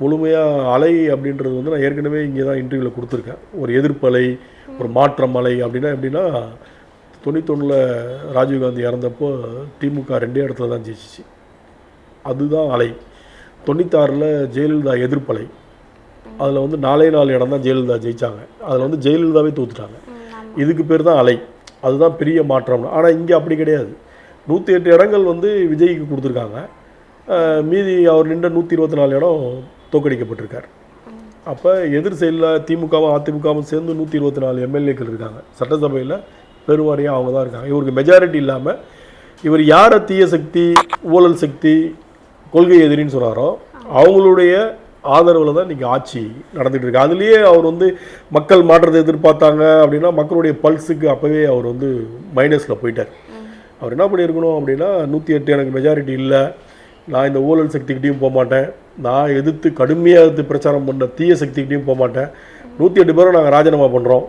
முழுமையாக அலை அப்படின்றது வந்து நான் ஏற்கனவே இங்கே தான் இன்டர்வியூவில் கொடுத்துருக்கேன். ஒரு எதிர்ப்பலை, ஒரு மாற்றம் அலை அப்படின்னா எப்படின்னா 91 ராஜீவ்காந்தி இறந்தப்போ திமுக 2 இடத்துல தான் ஜெயிச்சிச்சு. அதுதான் அலை. 96 ஜெயலலிதா எதிர்ப்பலை. அதில் வந்து 4 இடம் தான் ஜெயலலிதா ஜெயித்தாங்க. அதில் வந்து ஜெயலலிதாவே தோத்துட்டாங்க. இதுக்கு பேர் தான் அலை. அதுதான் பெரிய மாற்றம். ஆனால் இங்கே அப்படி கிடையாது. 108 இடங்கள் வந்து விஜய்க்கு கொடுத்துருக்காங்க. மீதி அவர் நின்ற 124 இடம் தோற்கடிக்கப்பட்டிருக்கார். அப்போ எதிர் சைடில் திமுகவும் அதிமுகவும் சேர்ந்து 124 எம்எல்ஏக்கள் இருக்காங்க. சட்டசபையில் பெருவாரியாக அவங்க தான் இருக்காங்க. இவருக்கு மெஜாரிட்டி இல்லாமல் இவர் யாரை தீய சக்தி, ஊழல் சக்தி, கொள்கை எதிரின்னு சொன்னாரோ அவங்களுடைய ஆதரவில் தான் இன்றைக்கி ஆட்சி நடந்துகிட்டு இருக்கு. அதுலேயே அவர் வந்து மக்கள் மாற்றத்தை எதிர்பார்த்தாங்க அப்படின்னா மக்களுடைய பல்ஸுக்கு அப்போவே அவர் வந்து மைனஸில் போயிட்டார். அவர் என்ன பண்ணியிருக்கணும் அப்படின்னா 108 எனக்கு மெஜாரிட்டி இல்லை, நான் இந்த ஊழல் சக்திக்கிட்டையும் போக மாட்டேன், நான் கடுமையாக எதிர்த்து பிரச்சாரம் பண்ண தீய சக்திக்கிட்டையும் போக மாட்டேன், 108 பேரும் நாங்கள் ராஜினாமா பண்ணுறோம்,